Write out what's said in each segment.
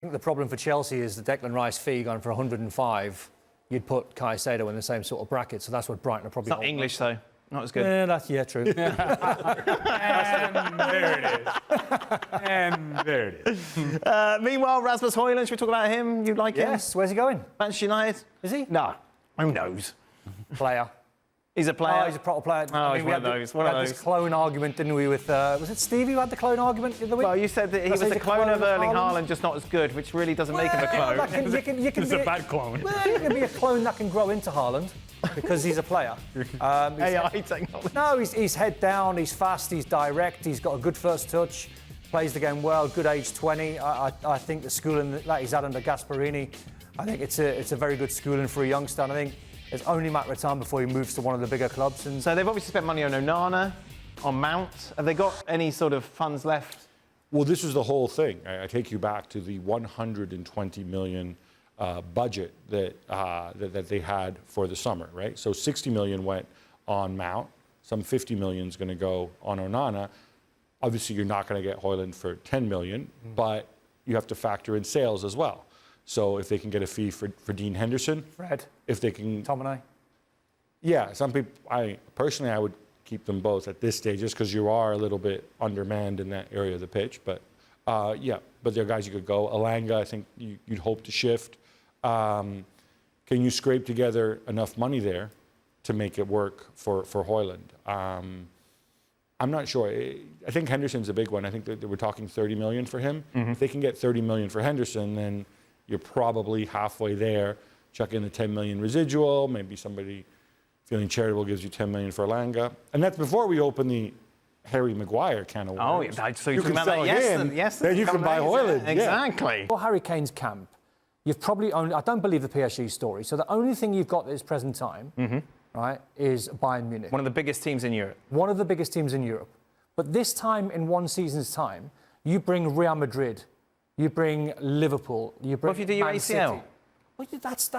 I think the problem for Chelsea is the Declan Rice fee going for 105. You'd put Caicedo in the same sort of bracket, so that's what Brighton are probably... It's not English, though. Not as good. Yeah, true. And there it is. And there it is. Meanwhile, Rasmus Hojlund, should we talk about him? You like him? Yes, where's he going? Manchester United? Is he? No. Who knows? Player. He's a player? Oh, he's a proper player. Oh, he's one of those. We had this clone argument, didn't we, with... was it Stevie who had the clone argument the other week? Well, you said that he was a clone of Erling Haaland, just not as good, which really doesn't make him a clone. You can It's a bad clone. Well, you can be a clone that can grow into Haaland because he's a player. AI technology. No, he's head down, he's fast, he's direct, he's got a good first touch, plays the game well, good age 20. I think the schooling that he's had under Gasperini, I think it's a very good schooling for a youngster, and I think it's only a matter of time before he moves to one of the bigger clubs. And So they've obviously spent money on Onana, on Mount. Have they got any sort of funds left? Well, this is the whole thing. I take you back to the 120 million budget that they had for the summer, right? So 60 million went on Mount. Some 50 million is going to go on Onana. Obviously, you're not going to get Hojlund for 10 million, but you have to factor in sales as well. So if they can get a fee for Dean Henderson, Fred, if they can, Tomine. Yeah, some people. I would keep them both at this stage, just because you are a little bit undermanned in that area of the pitch. But yeah, but there are guys you could go. Alanga, I think you'd hope to shift. Can you scrape together enough money there to make it work for Hojlund? I'm not sure. I think Henderson's a big one. I think that we're talking 30 million for him. Mm-hmm. If they can get 30 million for Henderson, then you're probably halfway there. Chuck in the 10 million residual. Maybe somebody feeling charitable gives you 10 million for Alanga. And that's before we open the Harry Maguire can of worms. Oh, yeah, so you can sell him, then you can buy Hojlund. Exactly. For Harry Kane's camp, you've probably only... I don't believe the PSG story, so the only thing you've got at this present time, right, is Bayern Munich. One of the biggest teams in Europe. One of the biggest teams in Europe. But this time, in one season's time, you bring Real Madrid, you bring Liverpool, you bring What if you do your Man ACL? City. Well, that's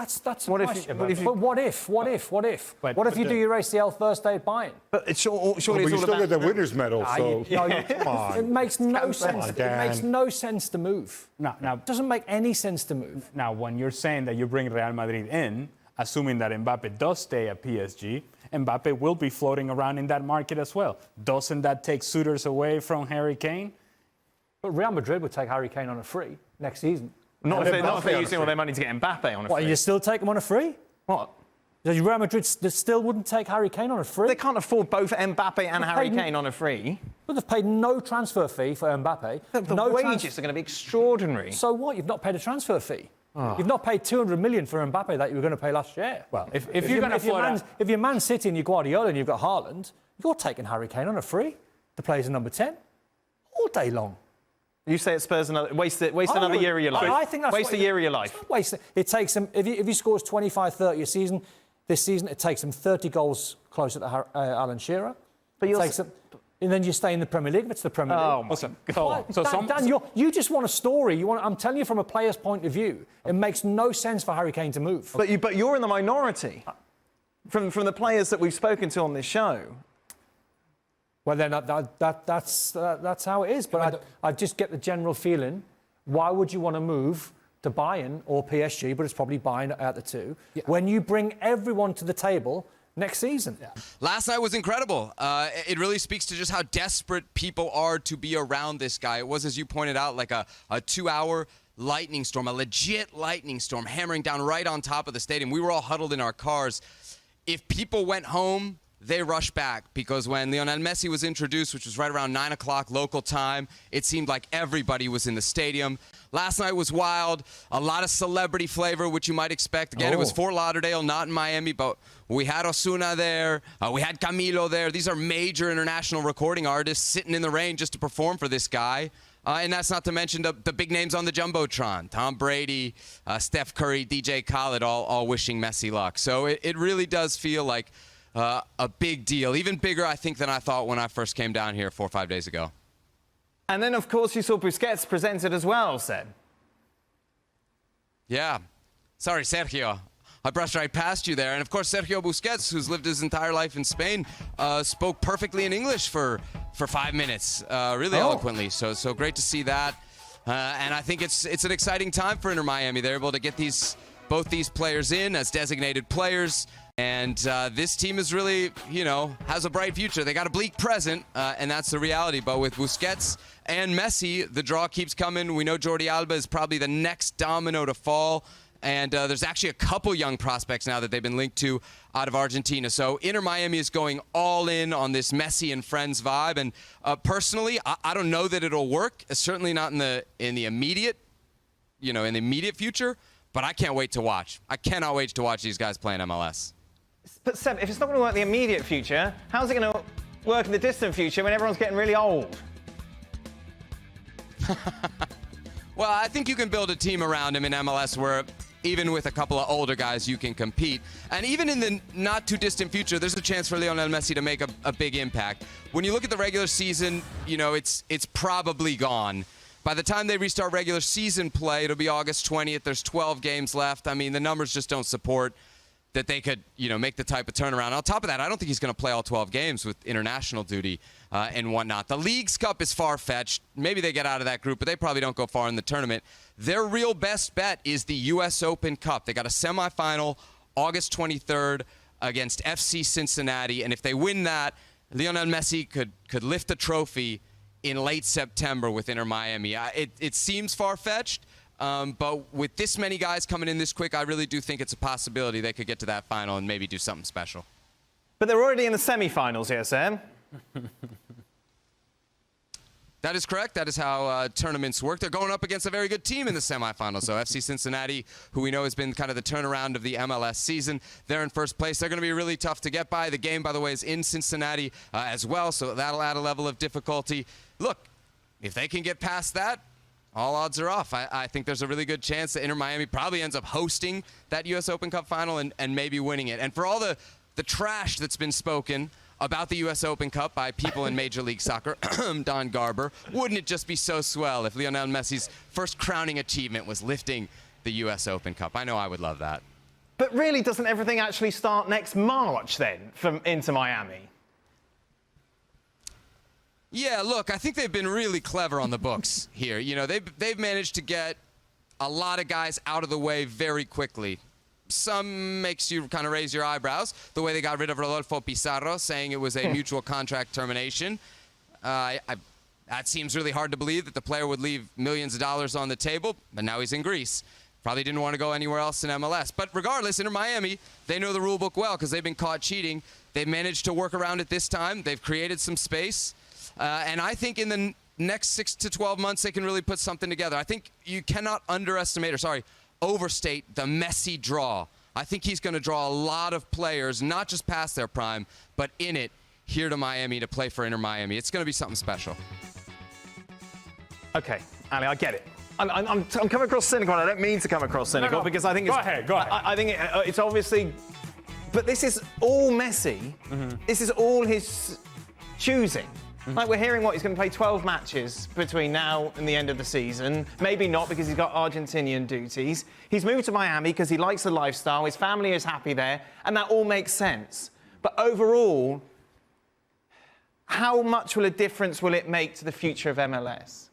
What a if question. you- what if you- But what if? What if you do your ACL first day at Bayern? But surely But it's you all still about... get the winner's medal, so come on. It makes no sense. It Dan. makes no sense to move. Now, It doesn't make any sense to move. now, when you're saying that you bring Real Madrid in, assuming that Mbappe does stay at PSG, Mbappe will be floating around in that market as well. Doesn't that take suitors away from Harry Kane? But Real Madrid would take Harry Kane on a free next season. Not if they're using all their money to get Mbappe on a What, free. you still take him on a free? What? Real Madrid still wouldn't take Harry Kane on a free? They can't afford both Mbappe and Harry paid- Kane on a free. But they've paid no transfer fee for Mbappe. The no wages are going to be extraordinary. So what? You've not paid a transfer fee. You've not paid 200 million for Mbappe that you were going to pay last year. Well, if you're going to float if you're Man City and you're Guardiola and you've got Haaland, you're taking Harry Kane on a free to play as a number 10 all day long. You say it Spurs another... Waste another year of your life. I think that's waste a year of your life. Waste. It takes him... If he scores 25, 30 a season, this season, it takes him 30 goals closer to Alan Shearer. But you'll... And then you stay in the Premier League if it's the Premier League. Oh, Listen, Dan, you just want a story. I'm telling you from a player's point of view, it makes no sense for Harry Kane to move. But you're in the minority from the players that we've spoken to on this show. Well, then that's how it is. But I just get the general feeling, why would you want to move to Bayern or PSG, but it's probably Bayern out the two, when you bring everyone to the table next season? Yeah. Last night was incredible. It really speaks to just how desperate people are to be around this guy. It was, as you pointed out, like a 2-hour lightning storm, a legit lightning storm hammering down right on top of the stadium. We were all huddled in our cars. If people went home, they rushed back, because when Lionel Messi was introduced, which was right around 9 o'clock local time, it seemed like everybody was in the stadium. Last night was wild. A lot of celebrity flavor, which you might expect. Again, it was Fort Lauderdale, not in Miami, but we had Ozuna there. We had Camilo there. These are major international recording artists sitting in the rain just to perform for this guy. And that's not to mention the big names on the Jumbotron. Tom Brady, Steph Curry, DJ Khaled, all wishing Messi luck. So it really does feel like a big deal. Even bigger, I think, than I thought when I first came down here 4 or 5 days ago. And then, of course, you saw Busquets presented as well, Seb. Yeah. Sorry, Sergio. I brushed right past you there. And, of course, Sergio Busquets, who's lived his entire life in Spain, spoke perfectly in English for 5 minutes, really eloquently. So great to see that. And I think it's an exciting time for Inter Miami. They're able to get both these players in as designated players. And this team is really, has a bright future. They got a bleak present, and that's the reality. But with Busquets and Messi, the draw keeps coming. We know Jordi Alba is probably the next domino to fall. And there's actually a couple young prospects now that they've been linked to out of Argentina. So Inter Miami is going all in on this Messi and friends vibe. And personally, I don't know that it'll work. Certainly not in the immediate, in the immediate future. But I can't wait to watch. I cannot wait to watch these guys play in MLS. But Seb, if it's not going to work in the immediate future, how's it going to work in the distant future when everyone's getting really old? Well, I think you can build a team around him in MLS where even with a couple of older guys, you can compete. And even in the not-too-distant future, there's a chance for Lionel Messi to make a big impact. When you look at the regular season, it's probably gone. By the time they restart regular season play, it'll be August 20th. There's 12 games left. I mean, the numbers just don't support that they could, make the type of turnaround. On top of that, I don't think he's going to play all 12 games with international duty and whatnot. The Leagues Cup is far-fetched. Maybe they get out of that group, but they probably don't go far in the tournament. Their real best bet is the U.S. Open Cup. They got a semifinal August 23rd against FC Cincinnati, and if they win that, Lionel Messi could lift the trophy in late September with Inter Miami. It seems far-fetched. But with this many guys coming in this quick, I really do think it's a possibility they could get to that final and maybe do something special. But they're already in the semi-finals here, Sam. That is correct. That is how tournaments work. They're going up against a very good team in the semifinals. So FC Cincinnati, who we know has been kind of the turnaround of the MLS season, they're in first place. They're going to be really tough to get by. The game, by the way, is in Cincinnati as well, so that'll add a level of difficulty. Look, if they can get past that, all odds are off. I think there's a really good chance that Inter Miami probably ends up hosting that U.S. Open Cup final and maybe winning it. And for all the trash that's been spoken about the U.S. Open Cup by people in Major League Soccer, Don Garber, wouldn't it just be so swell if Lionel Messi's first crowning achievement was lifting the U.S. Open Cup? I know I would love that. But really, doesn't everything actually start next March then from Inter Miami? Yeah, look, I think they've been really clever on the books here. They've managed to get a lot of guys out of the way very quickly. Some makes you kind of raise your eyebrows, the way they got rid of Rodolfo Pizarro, saying it was a mutual contract termination. That seems really hard to believe that the player would leave millions of dollars on the table, but now he's in Greece. Probably didn't want to go anywhere else in MLS. But regardless, Inter Miami, they know the rule book well because they've been caught cheating. They've managed to work around it this time. They've created some space. And I think in the next 6 to 12 months, they can really put something together. I think you cannot overstate the Messi draw. I think he's going to draw a lot of players, not just past their prime, but in it, here to Miami to play for Inter Miami. It's going to be something special. Okay, Ali, I get it. I'm coming across cynical, and I don't mean to come across cynical because I think it's... Go ahead. I think it's obviously... But this is all Messi. Mm-hmm. This is all his choosing. Mm-hmm. Like, we're hearing he's going to play 12 matches between now and the end of the season. Maybe not because he's got Argentinian duties. He's moved to Miami because he likes the lifestyle. His family is happy there. And that all makes sense. But overall, how much will a difference will it make to the future of MLS?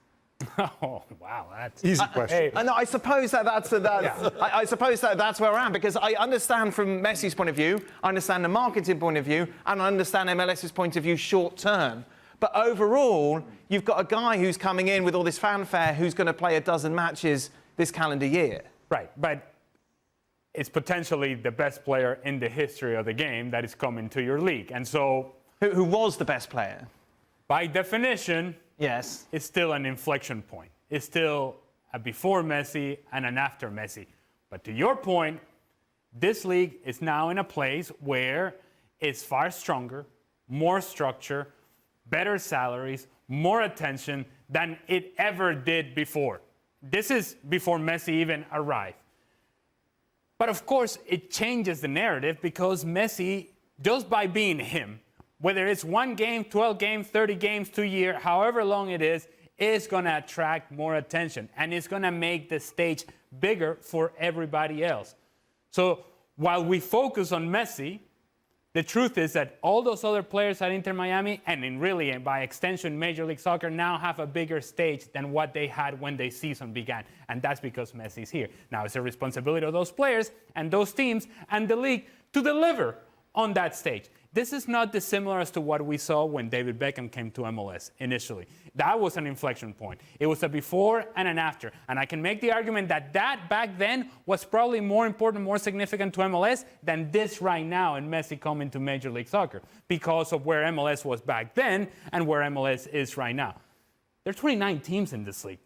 Oh, wow, that's easy question. I suppose that's I suppose that's where I am, because I understand from Messi's point of view, I understand the marketing point of view, and I understand MLS's point of view short term. But overall, you've got a guy who's coming in with all this fanfare who's going to play a dozen matches this calendar year. Right, but it's potentially the best player in the history of the game that is coming to your league. And so... Who was the best player? By definition... Yes. It's still an inflection point. It's still a before Messi and an after Messi. But to your point, this league is now in a place where it's far stronger, more structure, better salaries, more attention than it ever did before. This is before Messi even arrived. But of course, it changes the narrative because Messi, just by being him, whether it's 1 game, 12 games, 30 games, 2 years, however long it is going to attract more attention. And it's going to make the stage bigger for everybody else. So while we focus on Messi, The truth is that all those other players at Inter Miami, and by extension, Major League Soccer, now have a bigger stage than what they had when the season began. And that's because Messi's here. Now, it's a responsibility of those players and those teams and the league to deliver on that stage. This is not dissimilar as to what we saw when David Beckham came to MLS initially. That was an inflection point. It was a before and an after. And I can make the argument that back then was probably more important, more significant to MLS than this right now and Messi coming to Major League Soccer because of where MLS was back then and where MLS is right now. There are 29 teams in this league.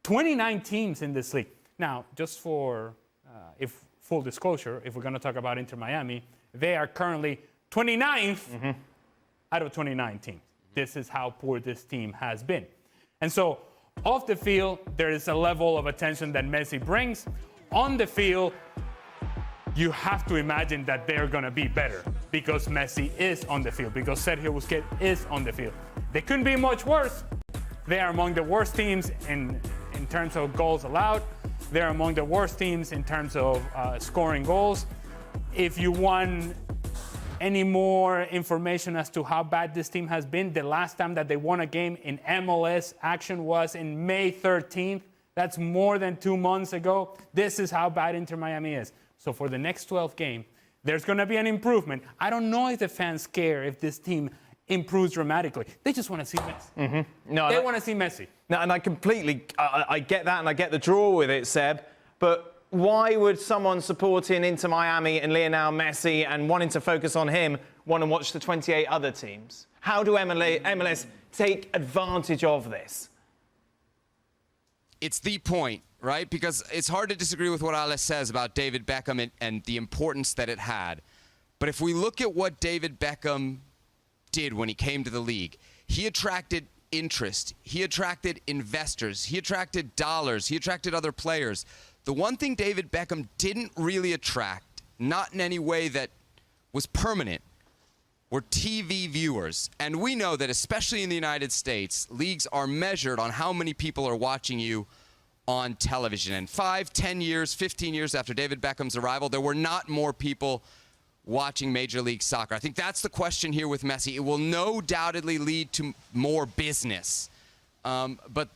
29 teams in this league. Now, just for if full disclosure, if we're going to talk about Inter Miami, they are currently 29th out of 29 teams. This is how poor this team has been. And so, off the field, there is a level of attention that Messi brings. On the field, you have to imagine that they're going to be better because Messi is on the field, because Sergio Busquets is on the field. They couldn't be much worse. They are among the worst teams in terms of goals allowed. They're among the worst teams in terms of scoring goals. If you want any more information as to how bad this team has been, the last time that they won a game in MLS action was in May 13th. That's more than 2 months ago. This is how bad Inter Miami is. So for the next 12 games, there's going to be an improvement. I don't know if the fans care if this team improves dramatically. They just want to see Messi. No, they want to see Messi. No, and I completely, I get that, and I get the draw with it, Seb. But why would someone supporting Inter Miami and Lionel Messi and wanting to focus on him want to watch the 28 other teams? How do MLS take advantage of this? It's the point, right? Because it's hard to disagree with what Alex says about David Beckham and the importance that it had. But if we look at what David Beckham did when he came to the league, he attracted interest, he attracted investors, he attracted dollars, he attracted other players. The one thing David Beckham didn't really attract, not in any way that was permanent, were TV viewers. And we know that, especially in the United States, leagues are measured on how many people are watching you on television. And 5, 10 years, 15 years after David Beckham's arrival, there were not more people watching Major League Soccer. I think that's the question here with Messi. It will no doubtedly lead to more business. But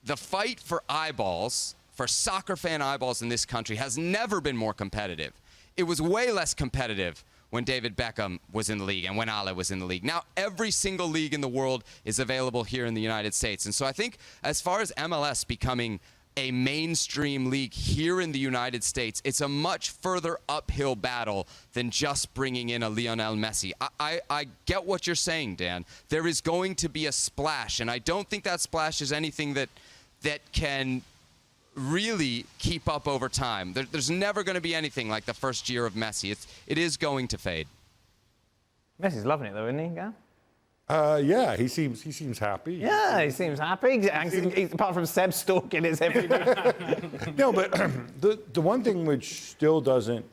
the fight for eyeballs, for soccer fan eyeballs in this country, has never been more competitive. It was way less competitive when David Beckham was in the league and when Ale was in the league. Now every single league in the world is available here in the United States. And so I think as far as MLS becoming a mainstream league here in the United States, it's a much further uphill battle than just bringing in a Lionel Messi. I get what you're saying, Dan. There is going to be a splash, and I don't think that splash is anything that can really keep up over time. There's never going to be anything like the first year of Messi. It is going to fade. Messi's loving it though, isn't he, Gab? Yeah, he seems happy. Yeah, he seems happy. Apart from Seb stalking his every day. No, but the one thing which still doesn't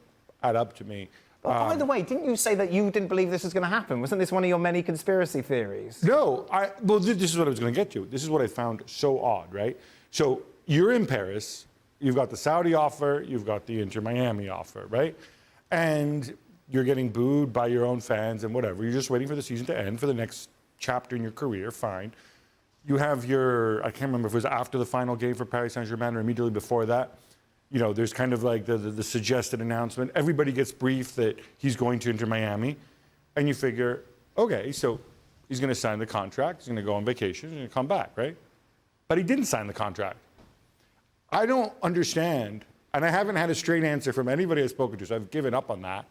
add up to me. By the way, didn't you say that you didn't believe this was going to happen? Wasn't this one of your many conspiracy theories? No, well, this is what I was going to get to. This is what I found so odd, right? So you're in Paris, you've got the Saudi offer, you've got the Inter Miami offer, right? And you're getting booed by your own fans and whatever. You're just waiting for the season to end for the next chapter in your career, fine. You have I can't remember if it was after the final game for Paris Saint-Germain or immediately before that. You know, there's kind of like the suggested announcement. Everybody gets briefed that he's going to Inter Miami. And you figure, okay, so he's going to sign the contract, he's going to go on vacation, he's going to come back, right? But he didn't sign the contract. I don't understand, and I haven't had a straight answer from anybody I've spoken to, so I've given up on that.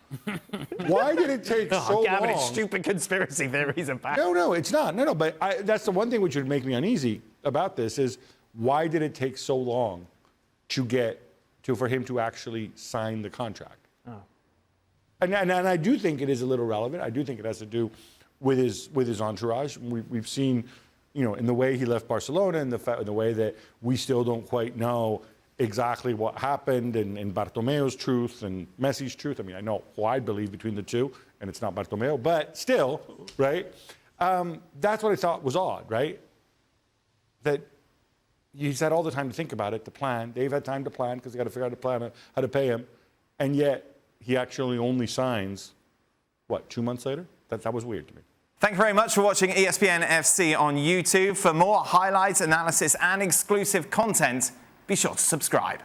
Why did it take so Gab, long? it's stupid conspiracy theories about. No, it's not. No, but that's the one thing which would make me uneasy about this is why did it take so long for him to actually sign the contract? Oh. And I do think it is a little relevant. I do think it has to do with his entourage. We've seen, you know, in the way he left Barcelona and the way that we still don't quite know exactly what happened and Bartomeu's truth and Messi's truth. I mean, I know who I believe between the two, and it's not Bartomeu, but still, right? That's what I thought was odd, right? That he's had all the time to think about it, to plan. They've had time to plan because they got to figure out how to pay him, and yet he actually only signs what, 2 months later? That was weird to me. Thank you very much for watching ESPN FC on YouTube. For more highlights, analysis, and exclusive content, be sure to subscribe.